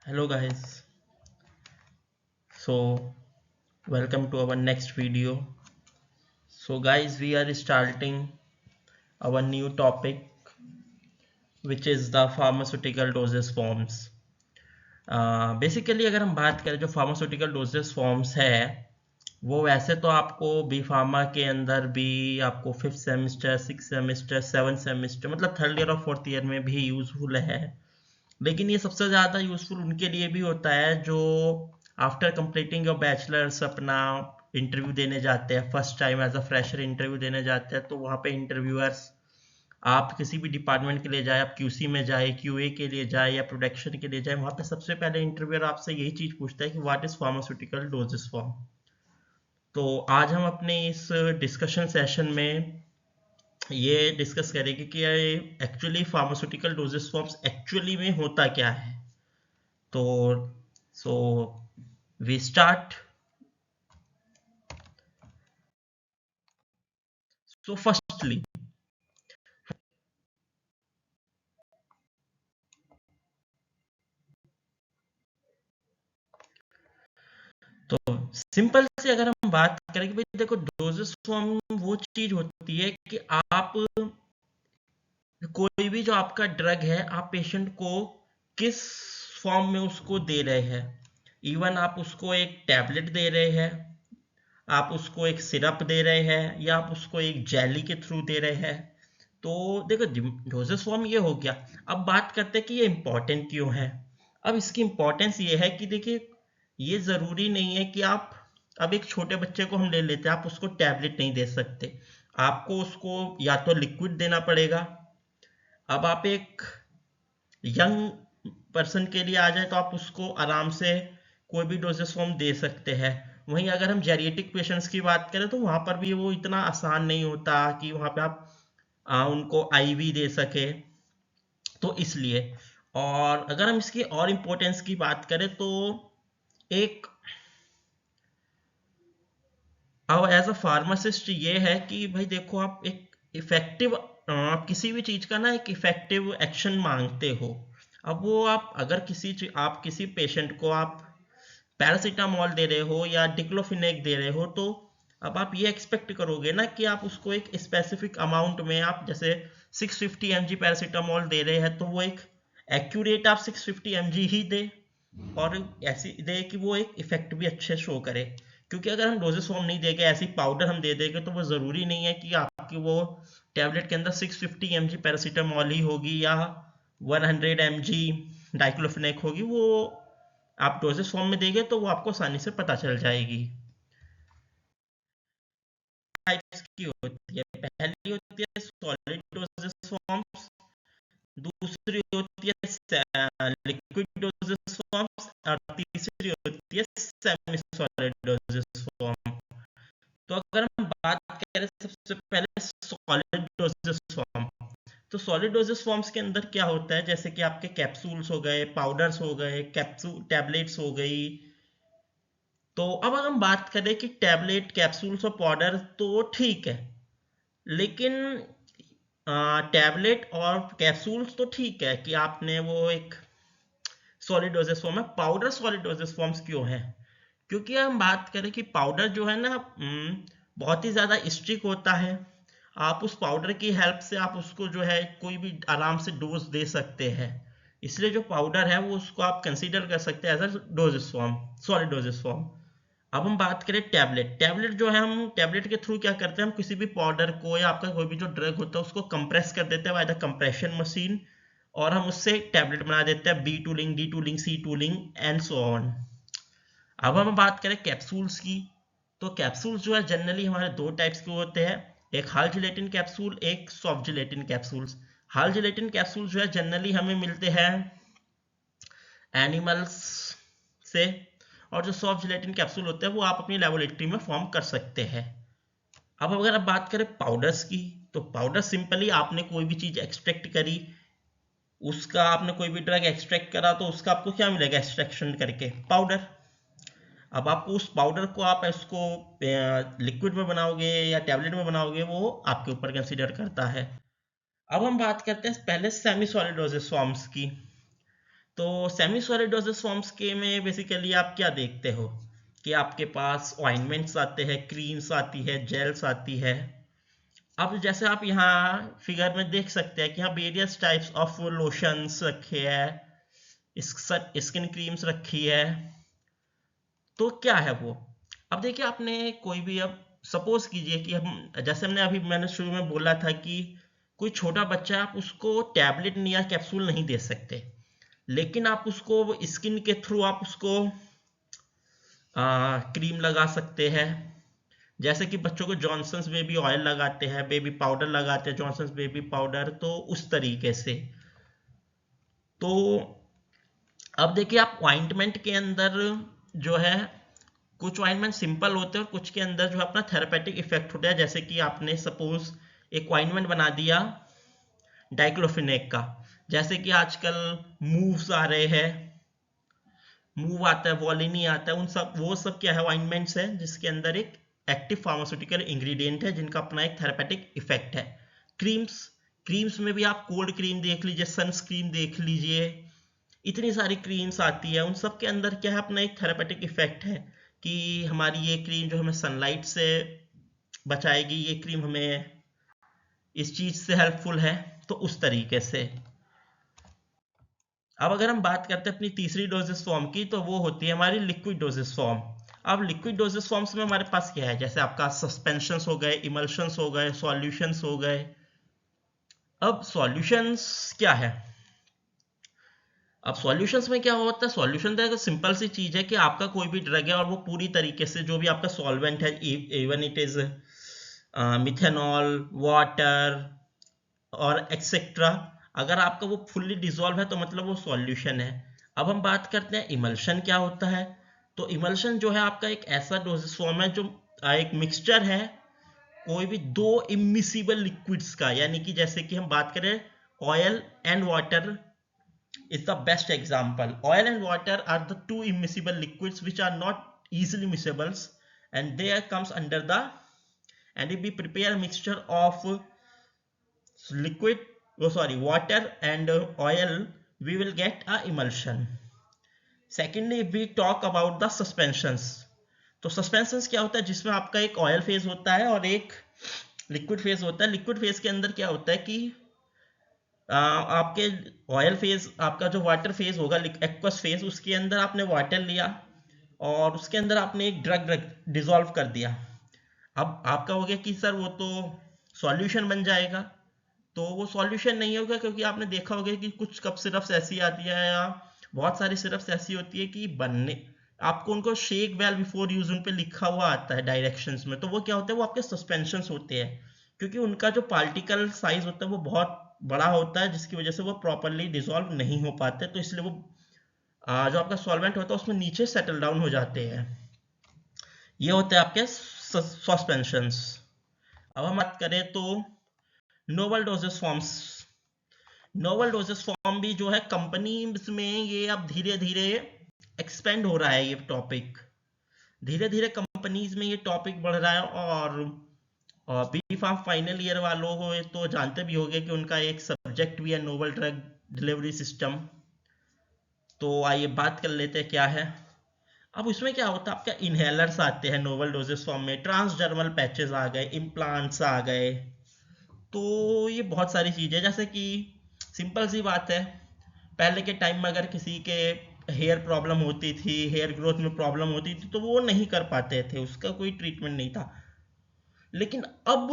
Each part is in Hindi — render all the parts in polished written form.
Hello guys, so welcome to our next video. So guys, we are starting our new topic, which is the pharmaceutical dosage forms. Basically अगर हम बात करें जो फार्मास्यूटिकल डोजेस फॉर्म्स है, वो वैसे तो आपको बी फार्मा के अंदर भी आपको fifth semester, six semester, seven semester मतलब थर्ड ईयर और फोर्थ ईयर में भी यूजफुल है। लेकिन ये सबसे ज़्यादा यूजफुल उनके लिए भी होता है जो आफ्टर कंप्लीटिंग योर बैचलर्स अपना इंटरव्यू देने जाते हैं, first time as a fresher interview देने जाते हैं। तो वहाँ पे इंटरव्यूअर्स आप किसी भी डिपार्टमेंट के लिए जाए, आप क्यूसी में जाए, क्यूए के लिए जाए या प्रोडक्शन के लिए जाए, वहाँ पे सबसे पहले इंटरव्यूअर आपसे यही चीज़ पूछता है कि what is pharmaceutical doses form. तो आज हम अपने इस डिस्कशन सेशन में ये डिस्कस करेंगे कि actually pharmaceutical doses forms actually में होता क्या है। तो so we start. So firstly तो सिंपल से अगर हम बात करें कि भाई देखो, डोजेस फॉर्म वो चीज होती है कि आप कोई भी जो आपका ड्रग है, आप पेशेंट को किस फॉर्म में उसको दे रहे हैं। इवन आप उसको एक टैबलेट दे रहे हैं, आप उसको एक सिरप दे रहे हैं, या आप उसको एक जेली के थ्रू दे रहे हैं। तो देखो, डोजेस फॉर्म ये हो गया। अब बात करते हैं कि ये इंपॉर्टेंट क्यों है। अब इसकी इंपॉर्टेंस ये है कि देखिए, ये जरूरी नहीं है कि आप अब एक छोटे बच्चे को हम ले लेते हैं, आप उसको टैबलेट नहीं दे सकते, आपको उसको या तो लिक्विड देना पड़ेगा। अब आप एक यंग पर्सन के लिए आ जाए तो आप उसको आराम से कोई भी डोजेस फॉर्म दे सकते हैं। वहीं अगर हम जेरिएटिक पेशेंट्स की बात करें तो वहां पर भी वो इतना आसान नहीं होता कि वहां पे आप उनको आईवी दे सके। तो इसलिए, और अगर हम इसकी और इम्पोर्टेंस की बात करें तो एक अब एज अ फार्मासिस्ट ये है कि भाई देखो, आप एक इफेक्टिव किसी भी चीज का ना एक इफेक्टिव एक्शन मांगते हो। अब वो आप अगर आप किसी पेशेंट को आप पैरासीटामोल दे रहे हो या डिक्लोफिनेक दे रहे हो, तो अब आप ये एक्सपेक्ट करोगे ना कि आप उसको एक स्पेसिफिक अमाउंट में, आप जैसे 650 mg पैरासीटामोल दे रहे हैं तो वो एक एक्यूरेट आप 650 mg ही दे, और ऐसी दे कि वो एक इफेक्ट भी अच्छे शो करे। क्योंकि अगर हम डोजेस फॉर्म नहीं देंगे, ऐसी पाउडर हम दे देंगे, तो वो जरूरी नहीं है कि आपकी वो टैबलेट के अंदर 650 mg पैरासीटामोल ही होगी या 100 mg डाइक्लोफिनेक होगी। वो आप डोजेस फॉर्म में देंगे तो वो आपको आसानी से पता चल जाएगी। टाइप्स की होती है, पहली होती है सॉलिड डोजेस फॉर्म्स, दूसरी होती है लिक्विड डोजेस फॉर्म्स, और तीसरी होती है सेमी सॉलिड डोजेस फॉर्म। तो अगर हम बात करें सबसे पहले सॉलिड डोजेस फॉर्म, तो सॉलिड डोजेस फॉर्म्स के अंदर क्या होता है, जैसे कि आपके कैप्सूल्स हो गए, पाउडर्स हो गए, कैप्सूल टैबलेट्स हो गई। तो अब अगर हम बात करें कि टैबलेट, कैप्सूल्स और पाउडर तो ठीक है, लेकिन टैबलेट और कैप्सूल्स तो ठीक है कि आपने वो एक सॉलिड डोजेस फॉर्म है। पाउडर सॉलिड डोजेस फॉर्म्स क्यों है? क्योंकि हम बात करें कि पाउडर जो है ना, बहुत ही ज़्यादा स्ट्रिक होता है। आप उस पाउडर की हेल्प से आप उसको जो है कोई भी आराम से डोज दे सकते हैं। इसलिए जो पाउडर है वो उसको आप कंसीडर कर सकते हैं as a doses form, solid doses form. अब हम बात करें टैबलेट, टैबलेट जो है, हम टैबलेट के थ्रू क्या करते हैं, हम किसी भी पाउडर को या आपका कोई भी जो ड्रग होता है उसको कंप्रेस कर देते हैं बाय द कंप्रेशन मशीन, और हम उससे टैबलेट बना देते हैं, B tooling, D tooling, C tooling and so on. अब हम बात करें कैप्सूल्स की, तो कैप्सूल्स जो है जनरली हमारे दो टाइप्स के होते हैं, एक हाल जिलेटिन कैप्सूल, एक सॉफ्ट जिलेटिन कैप्सूल्स। हाल जिलेटिन कैप्सूल जो है जनरली हमें मिलते हैं एनिमल्स से, और जो सॉफ्ट जिलेटिन कैप्सूल होते हैं वो आप अपनी लेबोरेटरी में फॉर्म कर सकते हैं। अब अगर आप बात करें पाउडर्स की, तो पाउडर सिंपली आपने कोई भी चीज एक्सट्रैक्ट करी, उसका आपने कोई भी ड्रग एक्सट्रैक्ट करा, तो उसका आपको क्या मिलेगा एक्सट्रैक्शन करके? पाउडर। अब आपको उस पाउडर को आप इसको लिक्विड में बनाओगे या टैबलेट में बनाओगे, वो आपके ऊपर कंसीडर करता है। अब हम बात करते हैं पहले सेमी सॉलिड डोजेस फॉर्म्स की। तो सेमी सॉलिड डोजेस फॉर्म्स के में बेसिकली आप क्या देखते हो कि आपके पास ऑइंटमेंट्स आते हैं, क्रीम्स आती है, जेल्स आती है। अब जैसे आप यहाँ फिगर में देख सकते हैं कि यहाँ वेरियस टाइप्स ऑफ लोशंस रखे हैं, स्किन क्रीम्स रखी है। तो क्या है वो? अब देखिए, आपने कोई भी, अब सपोज कीजिए कि हम, जैसे मैंने शुरू में बोला था कि कोई छोटा बच्चा, आप उसको टैबलेट या कैप्सूल नहीं दे सकते, लेकिन आप उसको स्किन के थ्रू आप उसको क्रीम लगा सकते हैं। जैसे कि बच्चों को जॉनसन्स बेबी ऑयल लगाते हैं, बेबी पाउडर लगाते हैं, जॉनसन्स बेबी पाउडर, तो उस तरीके से। तो अब देखिए, आप ऑइंटमेंट के अंदर जो है, कुछ ऑइंटमेंट सिंपल होते हैं और कुछ के अंदर जो है अपना थेरेपेटिक इफेक्ट होता है। जैसे कि आपने सपोज एक ऑइंटमेंट बना दिया डाइक्लोफिनेक का, जैसे कि आजकल मूव्स आ रहे हैं, मूव आता है, वॉलिनी आता है, वो सब क्या है, ऑइंटमेंट्स है जिसके अंदर एक एक्टिव फार्मास्यूटिकल इंग्रेडिएंट है जिनका अपना एक थेरेपेटिक इफेक्ट है। क्रीम्स में भी आप कोल्ड क्रीम देख लीजिए, सनस्क्रीन देख लीजिए, इतनी सारी क्रीम्स आती है, उन सब के अंदर क्या है, अपना एक थेरेपेटिक इफेक्ट है कि हमारी ये क्रीम जो हमें सनलाइट से बचाएगी, ये क्रीम हमें इस चीज से हेल्पफुल है। तो उस तरीके से अब अगर हम बात करते हैं अपनी तीसरी डोजेस फॉर्म की, तो वो होती है हमारी लिक्विड डोजेस फॉर्म। अब लिक्विड डोजेस फॉर्म्स में हमारे पास क्या है, जैसे आपका सस्पेंशंस हो गए, इमल्शंस हो गए, सॉल्यूशंस हो गए। अब सॉल्यूशंस क्या है? अब सॉल्यूशंस में क्या होता है, सॉल्यूशन तो एक सिंपल सी चीज है कि आपका कोई भी ड्रग है और वो पूरी तरीके से जो भी आपका सॉल्वेंट है, even it is methanol, water और एक्सेट्रा, अगर आपका वो फुल्ली डिजोल्व है तो मतलब वो सॉल्यूशन है। अब हम बात करते हैं इमल्शन क्या होता है। तो इमल्शन जो है आपका एक ऐसा डोजेस फॉर्म है जो एक मिक्सचर है कोई भी दो इमिसिबल लिक्विड्स का, यानी कि जैसे कि हम बात करें oil and water is the best example. Oil and water are the two immiscible liquids which are not easily miscibles, and there comes under the, and if we prepare a mixture of liquid, water and oil, we will get a emulsion. Secondly, if we talk about the suspensions, तो सस्पेंशंस क्या होता है, जिसमें आपका एक ऑयल फेज होता है और एक लिक्विड फेज होता है। लिक्विड फेज के अंदर क्या होता है कि आपके ऑयल फेज, आपका जो वाटर फेज होगा, एक्वस फेज, उसके अंदर आपने वाटर लिया और उसके अंदर आपने एक ड्रग डिसॉल्व कर दिया। अब आपका हो गया कि सर वो तो सॉल्यूशन बन जाएगा, तो वो सॉल्यूशन नहीं होगा, क्योंकि आपने देखा होगा कि कुछ कप सिरप्स ऐसी आती है या बहुत सारी सिरप्स ऐसी होती है कि बनने, आपको उनको शेक वेल बिफोर यूज उन पे लिखा हुआ आता है डायरेक्शंस में, तो वो क्या होता है, वो आपके सस्पेंशंस होते हैं, क्योंकि उनका जो पार्टिकल साइज होता है वो बहुत बड़ा होता है, जिसकी वजह से वो प्रॉपरली डिसॉल्व नहीं हो पाते, तो इसलिए वो जो आपका सॉल्वेंट होता है उसमें नीचे सेटल डाउन हो जाते हैं। ये होते हैं आपके सस्पेंशंस। अब हम बात करें तो novel doses forms. Novel doses form भी जो है कंपनीज में ये अब धीरे धीरे एक्सपेंड हो रहा है, ये टॉपिक धीरे धीरे कंपनीज में ये टॉपिक बढ़ रहा है। और बी फार्म फाइनल ईयर वालों को तो जानते भी होंगे कि उनका एक सब्जेक्ट भी है नोवल ड्रग डिलीवरी सिस्टम। तो आइए बात कर लेते हैं क्या है। अब उसमें क्या होता है, आपका इनहेलर्स आते हैं नोवल डोजेस फॉर्म में, ट्रांसडर्मल पैचेस आ गए, इम्प्लांट्स आ गए, तो ये बहुत सारी चीजें, जैसे कि सिंपल सी बात है, पहले के टाइम में अगर किसी के हेयर प्रॉब्लम होती थी, हेयर ग्रोथ में प्रॉब्लम होती थी, तो वो नहीं कर पाते थे, उसका कोई ट्रीटमेंट नहीं था। लेकिन अब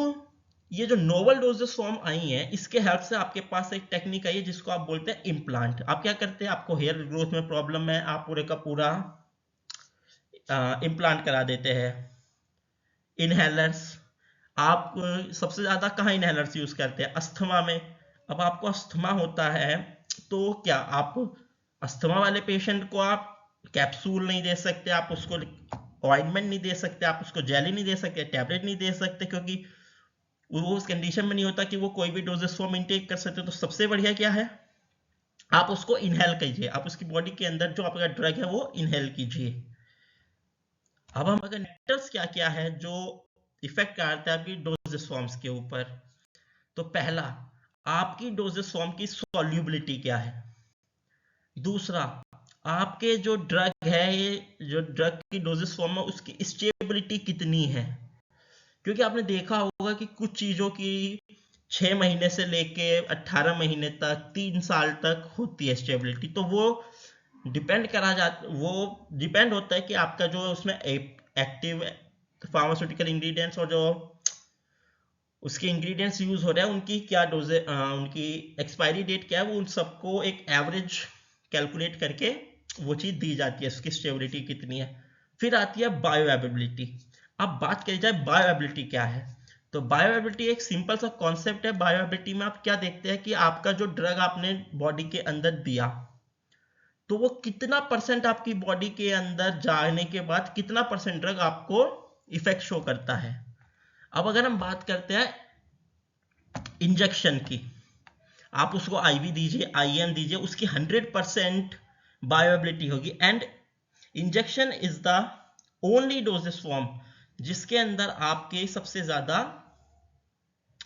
ये जो नोवल डोजेस फॉर्म आई है, इसके हेल्प से आपके पास एक टेक्निक आई है जिसको आप बोलते हैं इम्प्लांट। आप क्या करते हैं, आपको हेयर ग्रोथ में प्रॉब्लम है, आप पूरे का पूरा इम्प्लांट करा देते हैं। इनहेलर्स, आप सबसे ज्यादा कहाँ इनहेलर्स यूज करते हैं, अस्थमा में। अब आपको अस्थमा होता है तो क्या आप अस्थमा वाले पेशेंट को आप कैप्सूल नहीं दे सकते, आप उसको ऑइंटमेंट नहीं दे सकते, आप उसको जेली नहीं दे सकते, टैबलेट नहीं दे सकते, क्योंकि वो उस कंडीशन में नहीं होता कि वो कोई भी डोजेस फॉर्म इनटेक कर सकते। तो सबसे बढ़िया क्या है, आप उसको इनहेल कीजिए, आप उसकी बॉडी के अंदर जो आपका ड्रग है वो इनहेल कीजिए। अब हम अगर नेक्टर्स क्या क्या है जो इफेक्ट करता है आपकी डोजेस फॉर्म्स के ऊपर, तो पहला, आपकी डोजेस फॉर्म की सॉल्युबिलिटी क्या है। दूसरा, आपके जो ड्रग है, ये जो ड्रग की डोजेस फॉर्म है उसकी स्टेबिलिटी कितनी है, क्योंकि आपने देखा होगा कि कुछ चीजों की 6 महीने से लेके 18 महीने तक, 3 साल तक होती है स्टेबिलिटी। तो वो डिपेंड होता है कि आपका जो उसमें एक्टिव फार्मास्यूटिकल इंग्रेडिएंट्स और जो उसके इंग्रेडिएंट्स यूज हो रहे हैं उनकी क्या डोजे, उनकी एक्सपायरी डेट क्या है, वो उन सबको एक एवरेज कैलकुलेट करके वो चीज दी जाती है, उसकी स्टेबिलिटी कितनी है। फिर आती है बायोअवेबिलिटी। अब बात करी जाए बायोअवेबिलिटी क्या है, तो बायोअवेबिलिटी एक सिंपल सा कॉन्सेप्ट है। बायोअवेबिलिटी में आप क्या देखते हैं कि आपका जो ड्रग आपने बॉडी के अंदर दिया, तो वो कितना परसेंट आपकी बॉडी के अंदर जाने के बाद कितना परसेंट ड्रग आपको इफेक्ट शो करता है। अब अगर हम बात करते हैं इंजेक्शन की, आप उसको आईवी दीजिए, आईएम दीजिए, उसकी 100% बायोएबिलिटी होगी। And injection is the only doses form जिसके अंदर आपके सबसे ज्यादा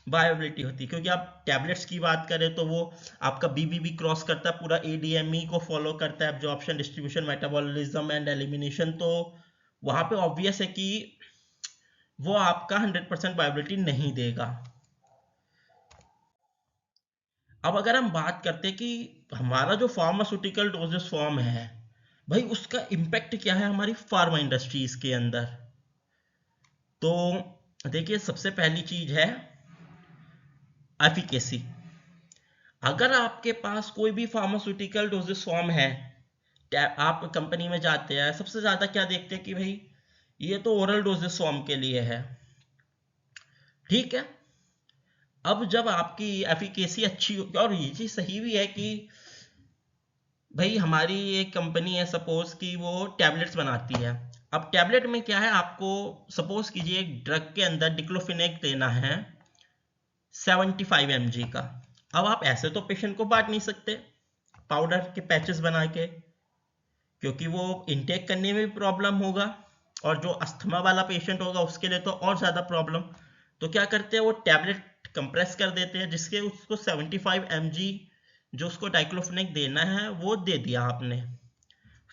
बायोएबिलिटी होती है, क्योंकि आप टैबलेट्स की बात करें तो वो आपका बीबीबी क्रॉस करता है, पूरा एडीएमई को फॉलो करता है, absorption, distribution, metabolism and elimination. तो वहां पे ऑब्वियस है कि वो आपका 100% बायोएबिलिटी नहीं देगा। अब अगर हम बात करते हैं कि हमारा जो फार्मास्यूटिकल डोजेस फॉर्म है भाई, उसका इम्पैक्ट क्या है हमारी फार्मा इंडस्ट्रीज के अंदर, तो देखिए सबसे पहली चीज है एफिकेसी। अगर आपके पास कोई भी फार्मास्यूटिकल डोजेस फॉर्म है, आप कंपनी में जाते हैं, सबसे ज्यादा क्या देखते हैं कि भाई ये तो ओरल डोजेस फॉर्म के लिए है, ठीक है। अब जब आपकी एफिकेसी अच्छी होगी, और ये चीज सही भी है कि भाई हमारी एक कंपनी है सपोज कि वो टैबलेट्स बनाती है। अब टैबलेट में क्या है, आपको सपोज कीजिए एक ड्रग के अंदर डिक्लोफिनेक देना है 75 mg का। अब आप ऐसे तो पेशेंट को बांट नहीं सकते पाउडर के पैचेस बना के, क्योंकि वो इनटेक करने में भी प्रॉब्लम होगा, और जो अस्थमा वाला पेशेंट होगा उसके लिए तो और ज्यादा प्रॉब्लम। तो क्या करते हैं, वो टैबलेट कंप्रेस कर देते हैं, जिसके उसको 75 mg जो उसको डाइक्लोफिनेक देना है वो दे दिया आपने।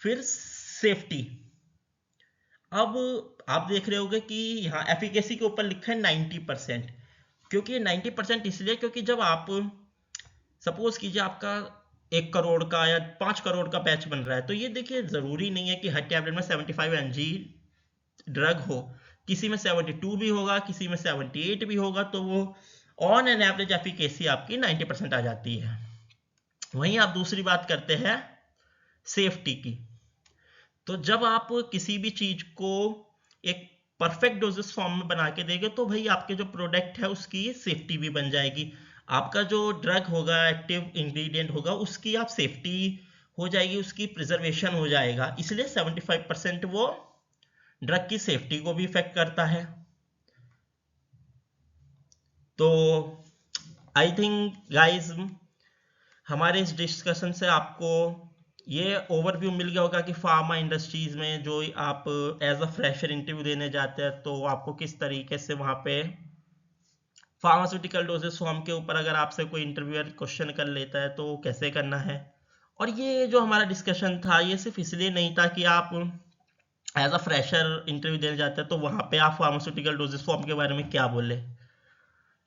फिर सेफ्टी, अब आप देख रहे होगे कि यहाँ एफिकेसी के ऊपर लिखा है 90%। क्योंकि 90% इसलिए क्योंकि जब आप सपोज कीजिए आपका 1 करोड़ का या 5 करोड़ का बैच बन रहा है, तो ये देखिए जरूरी नहीं है कि हर टैबलेट में 75 mg ड्रग हो, किसी में 72 भी होगा, किसी में 78 भी होगा, तो वो ऑन एन एवरेज एफिकेसी आपकी 90% आ जाती है। वहीं आप दूसरी बात करते हैं सेफ्टी की, तो जब आप किसी भी चीज को एक परफेक्ट डोजेस फॉर्म में बना के देंगे, तो भाई आपके जो प्रोडक्ट है उसकी सेफ्टी भी बन जाएगी, आपका जो ड्रग होगा, एक्टिव इंग्रेडिएंट होगा, उसकी आप सेफ्टी हो जाएगी, उसकी प्रिजर्वेशन हो जाएगा। इसलिए 75% वो ड्रग की सेफ्टी को भी इफेक्ट करता है। तो आई थिंक गाइज हमारे इस डिस्कशन से आपको ये ओवरव्यू मिल गया होगा कि फार्मा इंडस्ट्रीज में जो आप एज अ फ्रेशर इंटरव्यू देने जाते हैं, तो आपको किस तरीके से वहां पे फार्मास्यूटिकल डोजेस फॉर्म के ऊपर अगर आपसे कोई इंटरव्यूअर क्वेश्चन कर लेता है तो कैसे करना है। और ये जो हमारा डिस्कशन था ये सिर्फ इसलिए नहीं था कि आप एज अ फ्रेशर इंटरव्यू देने जाते हैं तो वहां पे आप फार्मास्यूटिकल डोजेस फॉर्म के बारे में क्या बोले,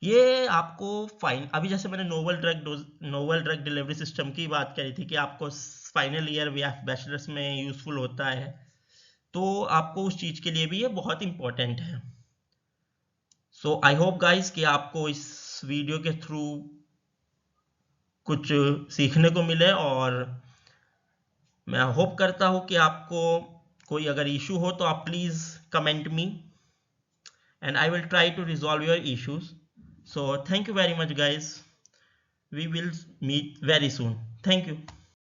ये आपको फाइन, अभी जैसे मैंने नोवल ड्रग डिलीवरी सिस्टम की बात करी थी कि आपको फाइनल ईयर बैचलर्स में यूजफुल होता है, तो आपको उस चीज के लिए भी ये बहुत इंपॉर्टेंट है। सो आई होप गाइस कि आपको इस वीडियो के थ्रू कुछ सीखने को मिले, और मैं होप करता हूँ कि आपको कोई अगर इशू हो तो आप please comment me and I will try to resolve your issues. So thank you very much guys. We will meet very soon. Thank you.